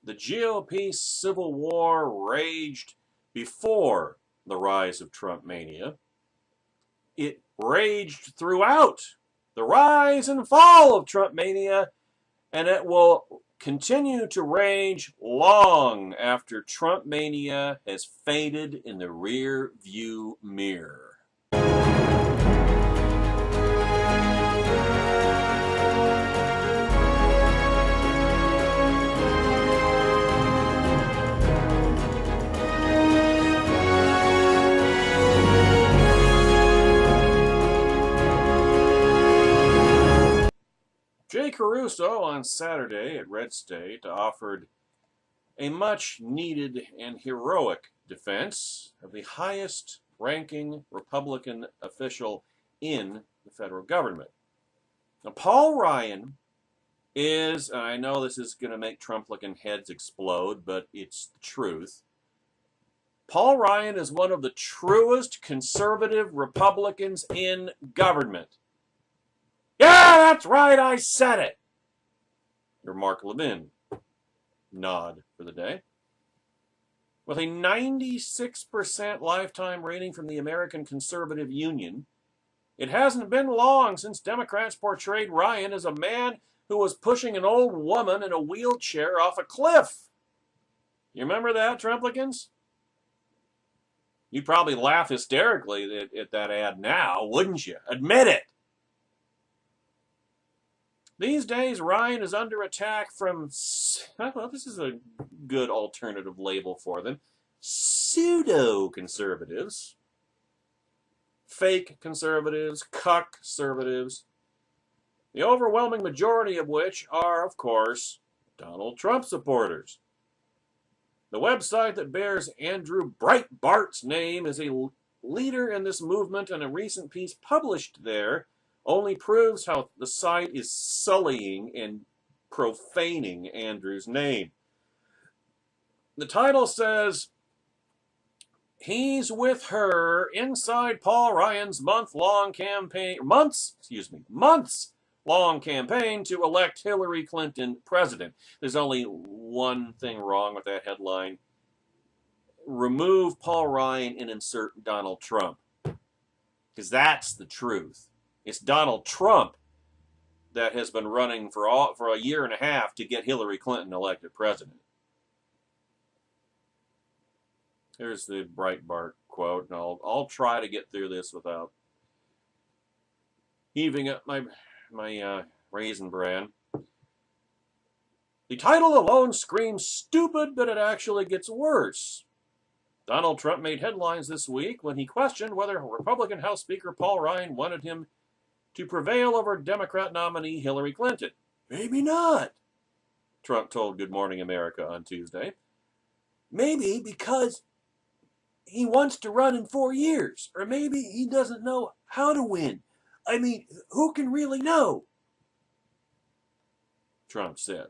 the GOP civil war raged before the rise of Trump mania. It raged throughout the rise and fall of Trump mania, and it will continue to rage long after Trump mania has faded in the rear view mirror. Jay Caruso on Saturday at Red State offered a much-needed and heroic defense of the highest-ranking Republican official in the federal government. Now, Paul Ryan is, and I know this is going to make Trump-looking heads explode, but it's the truth. Paul Ryan is one of the truest conservative Republicans in government. Yeah, that's right, I said it. Your Mark Levin nod for the day. With a 96% lifetime rating from the American Conservative Union, it hasn't been long since Democrats portrayed Ryan as a man who was pushing an old woman in a wheelchair off a cliff. You remember that, Trumplicans? You'd probably laugh hysterically at that ad now, wouldn't you? Admit it. These days, Ryan is under attack from, well, this is a good alternative label for them, pseudo-conservatives, fake conservatives, cuck conservatives, the overwhelming majority of which are, of course, Donald Trump supporters. The website that bears Andrew Breitbart's name is a leader in this movement, and a recent piece published there only proves how the site is sullying and profaning Andrew's name. The title says, he's with her inside Paul Ryan's months-long campaign to elect Hillary Clinton president. There's only one thing wrong with that headline. Remove Paul Ryan and insert Donald Trump. Because that's the truth. It's Donald Trump that has been running for a year and a half to get Hillary Clinton elected president. Here's the Breitbart quote, and I'll try to get through this without heaving up my Raisin Bran. The title alone screams stupid, but it actually gets worse. Donald Trump made headlines this week when he questioned whether Republican House Speaker Paul Ryan wanted him to prevail over Democrat nominee Hillary Clinton. Maybe not, Trump told Good Morning America on Tuesday. Maybe because he wants to run in 4 years, or maybe he doesn't know how to win. I mean, who can really know? Trump said.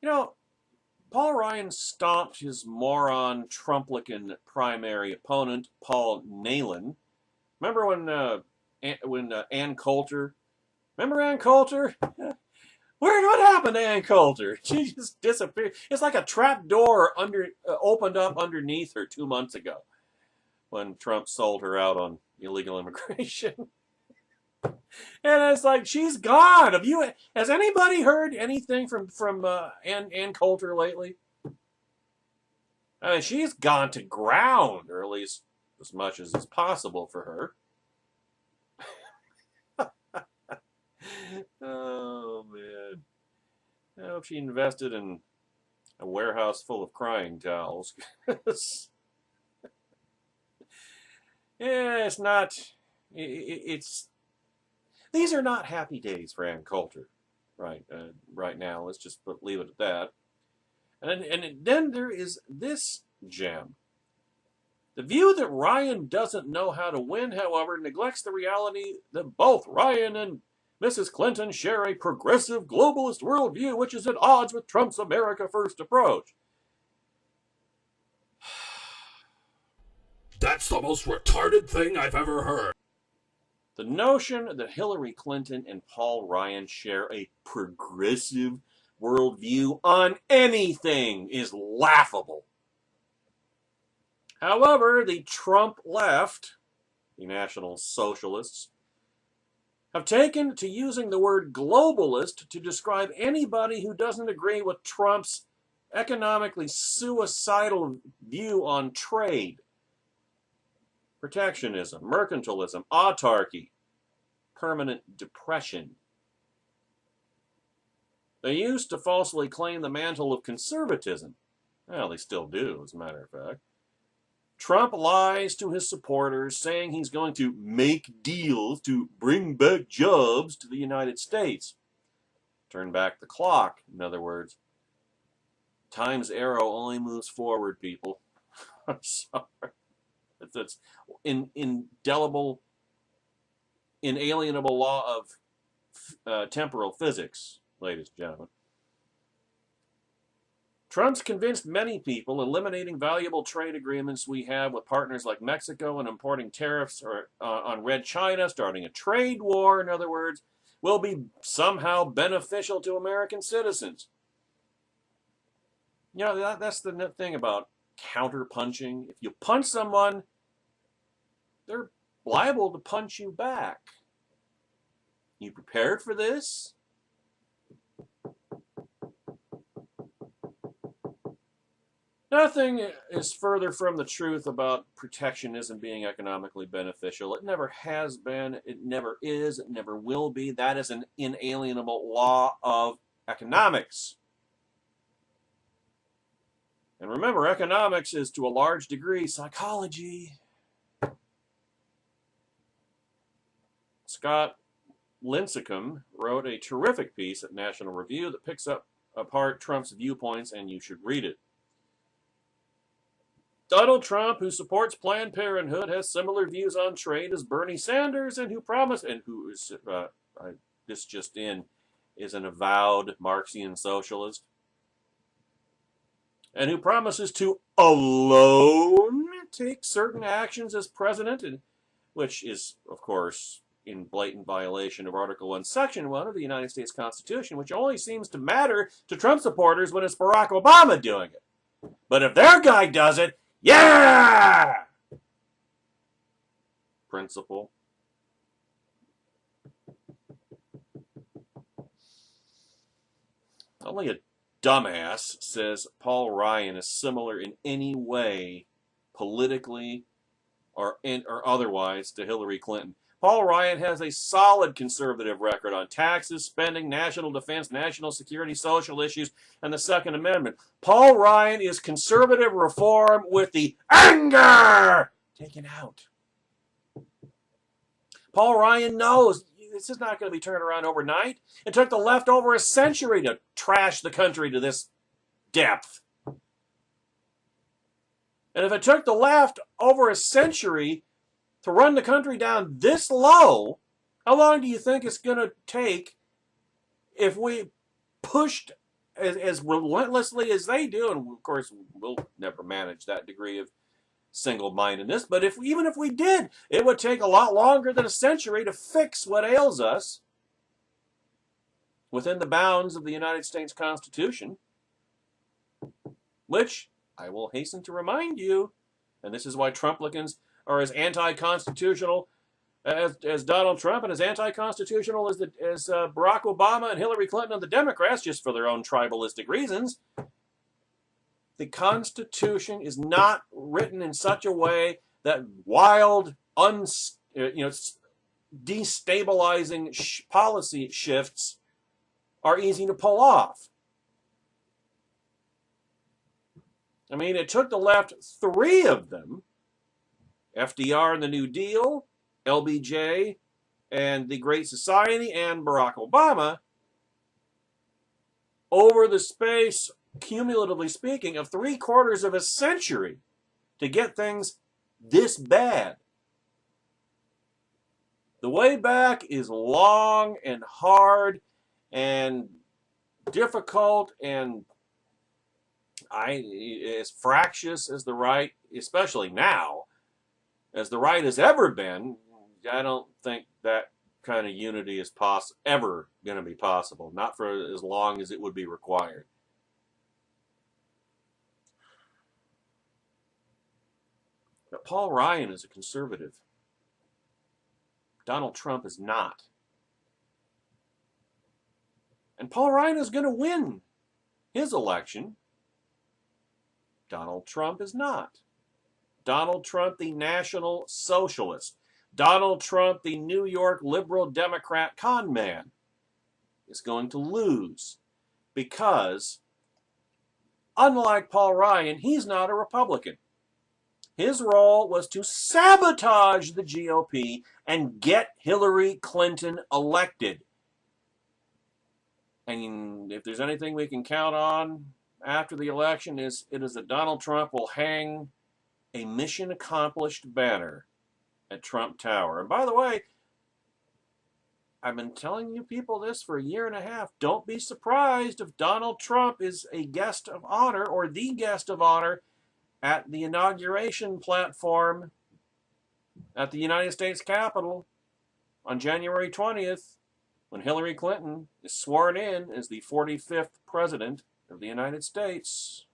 You know, Paul Ryan stomped his moron Trumplican primary opponent, Paul Nehlen. Remember when Ann Coulter? Remember Ann Coulter? What happened to Ann Coulter? She just disappeared. It's like a trap door opened up underneath her 2 months ago when Trump sold her out on illegal immigration. And it's like, she's gone. Has anybody heard anything from Ann Coulter lately? I mean, she's gone to ground, or at least as much as is possible for her. Oh, man. I hope she invested in a warehouse full of crying towels. Yeah, it's not... It's... These are not happy days for Ann Coulter right now. Let's just leave it at that. And then there is this gem. The view that Ryan doesn't know how to win, however, neglects the reality that both Ryan and Mrs. Clinton share a progressive globalist worldview which is at odds with Trump's America First approach. That's the most retarded thing I've ever heard. The notion that Hillary Clinton and Paul Ryan share a progressive worldview on anything is laughable. However, the Trump left, the National Socialists, have taken to using the word globalist to describe anybody who doesn't agree with Trump's economically suicidal view on trade, protectionism, mercantilism, autarky, permanent depression. They used to falsely claim the mantle of conservatism. Well, they still do, as a matter of fact. Trump lies to his supporters, saying he's going to make deals to bring back jobs to the United States. Turn back the clock, in other words. Time's arrow only moves forward, people. I'm sorry. That's indelible, inalienable law of temporal physics, ladies and gentlemen. Trump's convinced many people eliminating valuable trade agreements we have with partners like Mexico and importing tariffs on Red China, starting a trade war, in other words, will be somehow beneficial to American citizens. You know, that's the thing about counter-punching. If you punch someone, they're liable to punch you back. You prepared for this? Nothing is further from the truth about protectionism being economically beneficial. It never has been, it never is, it never will be. That is an inalienable law of economics. And remember, economics is to a large degree psychology. Scott Lincecum wrote a terrific piece at National Review that picks apart Trump's viewpoints, and you should read it. Donald Trump, who supports Planned Parenthood, has similar views on trade as Bernie Sanders, and who is this just in, is an avowed Marxian socialist, and who promises to alone take certain actions as president, and which is, of course, in blatant violation of Article 1, Section 1 of the United States Constitution, which only seems to matter to Trump supporters when it's Barack Obama doing it. But if their guy does it, yeah! Principle. Only a dumbass says Paul Ryan is similar in any way, politically or otherwise, to Hillary Clinton. Paul Ryan has a solid conservative record on taxes, spending, national defense, national security, social issues, and the Second Amendment. Paul Ryan is conservative reform with the anger taken out. Paul Ryan knows this is not going to be turned around overnight. It took the left over a century to trash the country to this depth. And if it took the left over a century to run the country down this low, how long do you think it's going to take if we pushed as relentlessly as they do? And of course, we'll never manage that degree of single-mindedness, but even if we did, it would take a lot longer than a century to fix what ails us within the bounds of the United States Constitution, which I will hasten to remind you, and this is why Trumplicans are as anti-constitutional as Donald Trump and as anti-constitutional as Barack Obama and Hillary Clinton and the Democrats, just for their own tribalistic reasons. The Constitution is not written in such a way that wild, destabilizing policy shifts are easy to pull off. I mean, it took the left 3 of them, FDR and the New Deal, LBJ and the Great Society, and Barack Obama, over the space, cumulatively speaking, of 3/4 of a century to get things this bad. The way back is long and hard and difficult and as fractious as the right, especially now, as the right has ever been, I don't think that kind of unity is ever going to be possible, not for as long as it would be required. But Paul Ryan is a conservative. Donald Trump is not. And Paul Ryan is going to win his election. Donald Trump is not. Donald Trump, the National Socialist. Donald Trump, the New York liberal Democrat con man, is going to lose because, unlike Paul Ryan, he's not a Republican. His role was to sabotage the GOP and get Hillary Clinton elected. And if there's anything we can count on after the election, it is that Donald Trump will hang a mission accomplished banner at Trump Tower. And by the way, I've been telling you people this for a year and a half. Don't be surprised if Donald Trump is a guest of honor or the guest of honor at the inauguration platform at the United States Capitol on January 20th, when Hillary Clinton is sworn in as the 45th President of the United States.